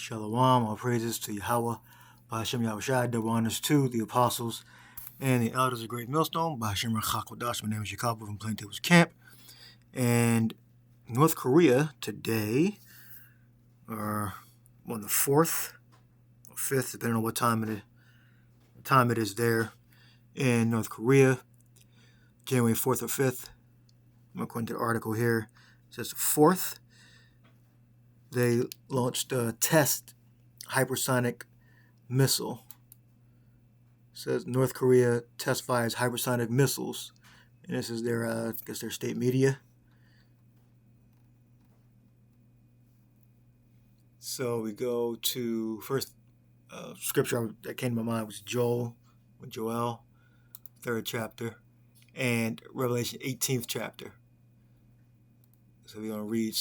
Shalom, all praises to Yahweh, by Hashem Yahushai, double honors to the apostles and the elders of Great Millstone, by Hashem Rachakodash. My name is Jacob from Plaintables Camp. And North Korea today, or on the 4th or 5th, depending on what time it is there in North Korea, January 4th or 5th. I'm according to the article here. It says the 4th. They launched a test hypersonic missile. It says North Korea test fires hypersonic missiles. And this is their, their state media. So we go to first scripture that came to my mind was Joel, 3rd chapter, and Revelation 18th chapter. So we're gonna read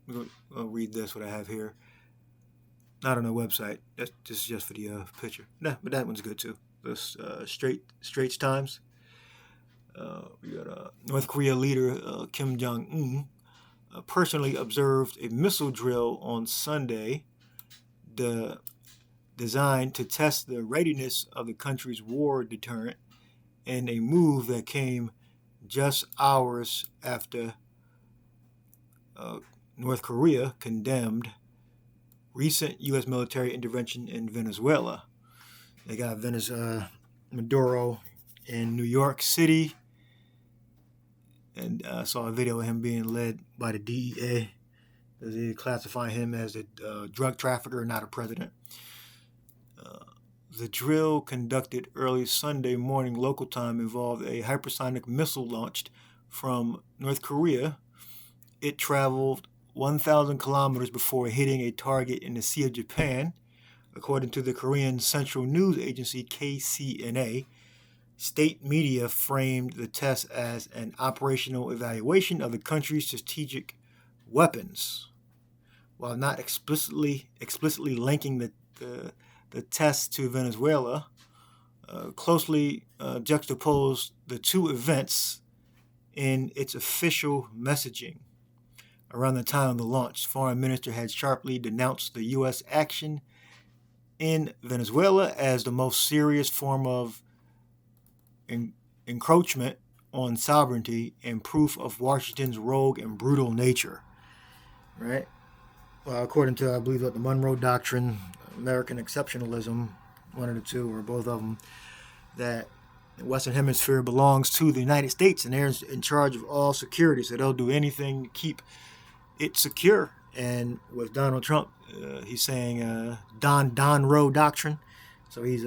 we're gonna read this what I have here. Not on the website. That's just for the picture. Nah, but that one's good too. This Straits Times. We got North Korea leader Kim Jong-un personally observed a missile drill on Sunday, designed to test the readiness of the country's war deterrent, and a move that came just hours after North Korea condemned recent U.S. military intervention in Venezuela. They got Maduro in New York City, and I saw a video of him being led by the DEA. They classify him as a drug trafficker, not a president. The drill, conducted early Sunday morning local time, involved a hypersonic missile launched from North Korea. It traveled 1,000 kilometers before hitting a target in the Sea of Japan, according to the Korean Central News Agency KCNA. State media framed the test as an operational evaluation of the country's strategic weapons, while not explicitly linking the test to Venezuela. Closely juxtaposed the two events in its official messaging. Around the time of the launch, Foreign Minister had sharply denounced the U.S. action in Venezuela as the most serious form of encroachment on sovereignty and proof of Washington's rogue and brutal nature. Right? Well, according to, I believe, the Monroe Doctrine, American exceptionalism, one of the two or both of them, that the Western Hemisphere belongs to the United States and they're in charge of all security, so they'll do anything to keep it secure. And with Donald Trump, he's saying Don Roe Doctrine, so he's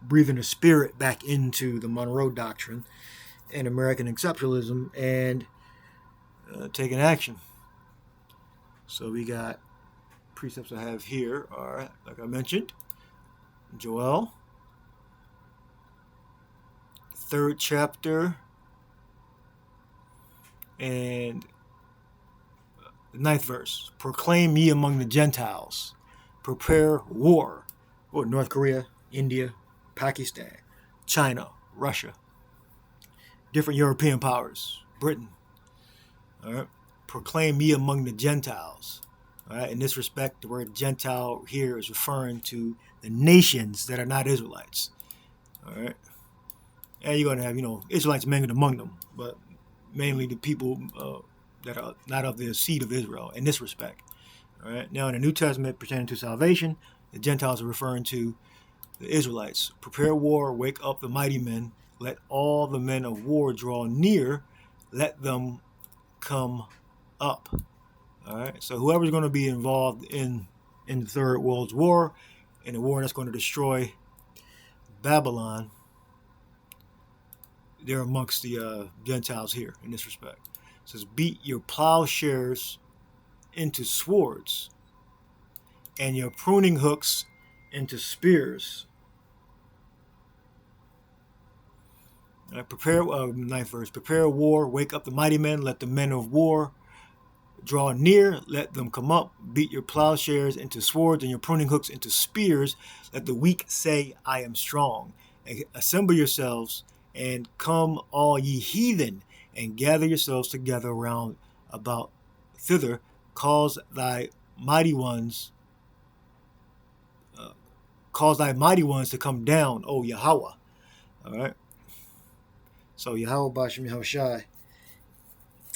breathing the spirit back into the Monroe Doctrine and American exceptionalism and taking action. So we got precepts I have here are, like I mentioned, Joel, 3rd chapter, and the 9th verse. Proclaim ye among the Gentiles, prepare war. Or North Korea, India, Pakistan, China, Russia, different European powers, Britain. All right. Proclaim ye among the Gentiles. All right. In this respect, the word Gentile here is referring to the nations that are not Israelites. All right. And you're going to have, Israelites mingled among them, but mainly the people that are not of the seed of Israel in this respect. All right. Now, in the New Testament pertaining to salvation, the Gentiles are referring to the Israelites. Prepare war, wake up the mighty men, let all the men of war draw near, let them come up. All right. So whoever's going to be involved in the Third World War, in the war that's going to destroy Babylon, they're amongst the Gentiles here in this respect. It says, beat your plowshares into swords and your pruning hooks into spears. Prepare, 9th verse, prepare war, wake up the mighty men, let the men of war draw near, let them come up, beat your plowshares into swords and your pruning hooks into spears, let the weak say, I am strong. And assemble yourselves and come all ye heathen, and gather yourselves together round about thither, cause thy mighty ones, cause thy mighty ones to come down, O Yahweh. All right. So Yahweh Bashem Yahushai.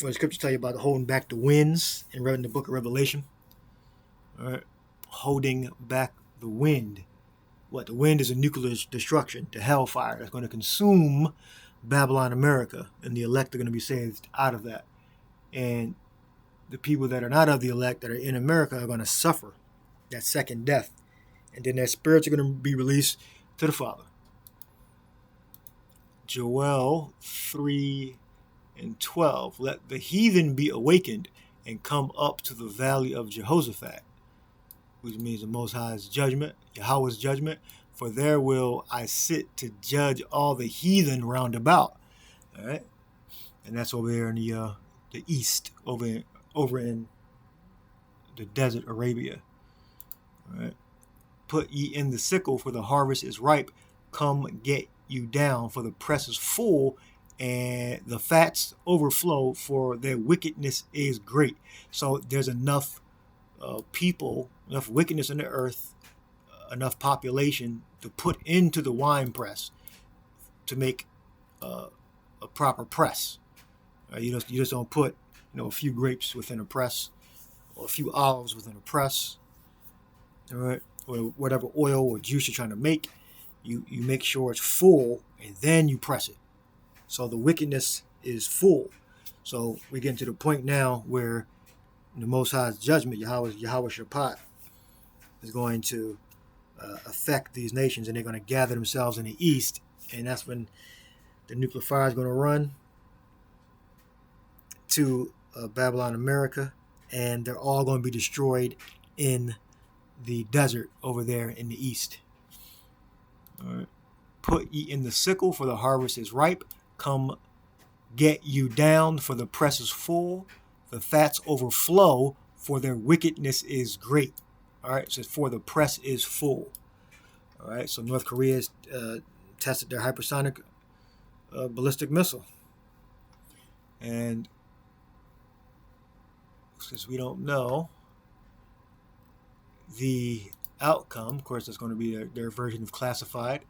What the scriptures tell you about holding back the winds in the book of Revelation. All right. Holding back the wind. What? The wind is a nuclear destruction, the hellfire that's going to consume Babylon, America, and the elect are going to be saved out of that. And the people that are not of the elect, that are in America, are going to suffer that second death. And then their spirits are going to be released to the Father. Joel 3:12. Let the heathen be awakened and come up to the valley of Jehoshaphat, which means the Most High's judgment, Yahweh's judgment. For there will I sit to judge all the heathen round about. All right, and that's over there in the east, over in the desert Arabia. All right. Put ye in the sickle, for the harvest is ripe. Come get you down, for the press is full, and the fats overflow, for their wickedness is great. So there's enough people, enough wickedness in the earth, enough population to put into the wine press to make a proper press. You just don't put a few grapes within a press, or a few olives within a press. All right. Or whatever oil or juice you're trying to make, you make sure it's full, and then you press it. So the wickedness is full. So we're getting to the point now where the Most High's judgment, Yahweh Shaphat, is going to affect these nations, and they're going to gather themselves in the east, and that's when the nuclear fire is going to run to Babylon, America, and they're all going to be destroyed in the desert over there in the east. All right. Put ye in the sickle, for the harvest is ripe. Come get you down, for the press is full. The fats overflow, for their wickedness is great. All right. So for the press is full. All right. So North Korea has tested their hypersonic ballistic missile. And since we don't know the outcome, of course, that's going to be their version of classified.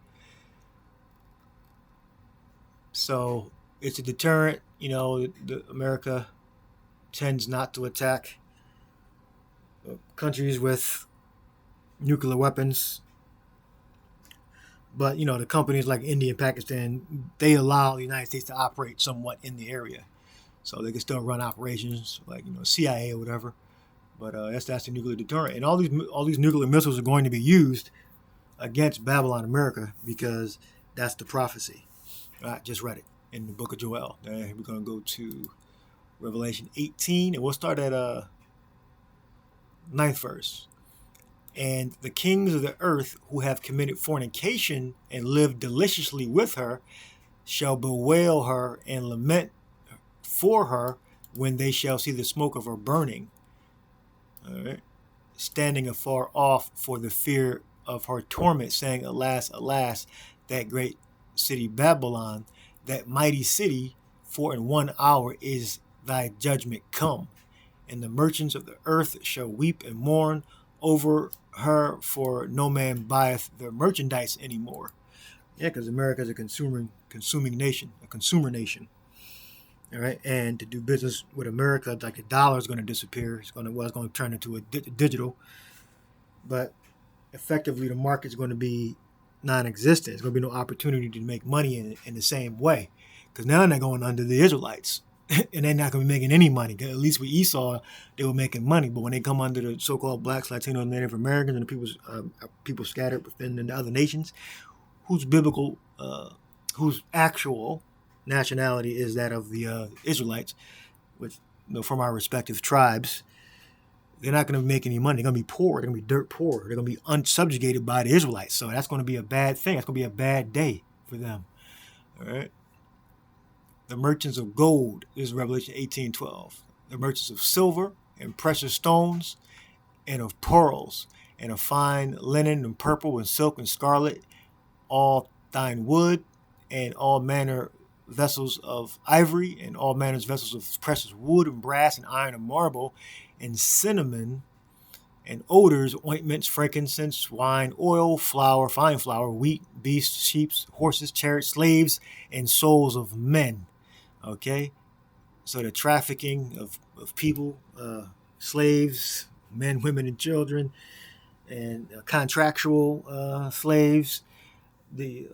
So it's a deterrent. America tends not to attack countries with nuclear weapons. But, the companies like India and Pakistan, they allow the United States to operate somewhat in the area. So they can still run operations like, CIA or whatever. But that's the nuclear deterrent, and all these nuclear missiles are going to be used against Babylon, America, because that's the prophecy. I just read it in the book of Joel. We're going to go to Revelation 18, and we'll start at 9th verse. And the kings of the earth who have committed fornication and lived deliciously with her shall bewail her and lament for her when they shall see the smoke of her burning. All right. Standing afar off for the fear of her torment, saying, Alas, alas, that great city Babylon, that mighty city, for in 1 hour is thy judgment come. And the merchants of the earth shall weep and mourn over her, for no man buyeth their merchandise anymore. Yeah, because America is a consuming nation, a consumer nation. All right, and to do business with America, like the dollar is going to disappear. It's going to turn into a digital, but effectively the market is going to be non-existent. There's going to be no opportunity to make money in the same way, because now they're going under the Israelites, and they're not going to be making any money. At least with Esau, they were making money, but when they come under the so-called blacks, Latinos, Native Americans, and the people scattered within the other nations, whose actual nationality is that of the Israelites, which from our respective tribes, they're not going to make any money. They're going to be poor. They're going to be dirt poor. They're going to be unsubjugated by the Israelites. So that's going to be a bad thing. That's going to be a bad day for them. All right. The merchants of gold is Revelation 18:12. The merchants of silver and precious stones and of pearls and of fine linen and purple and silk and scarlet, all thine wood and all manner vessels of ivory and all manners vessels of precious wood and brass and iron and marble and cinnamon and odors, ointments, frankincense, wine, oil, flour, fine flour, wheat, beasts, sheep, horses, chariots, slaves, and souls of men. Okay? So the trafficking of people, slaves, men, women, and children, and contractual slaves, the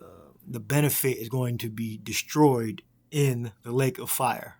benefit is going to be destroyed in the lake of fire.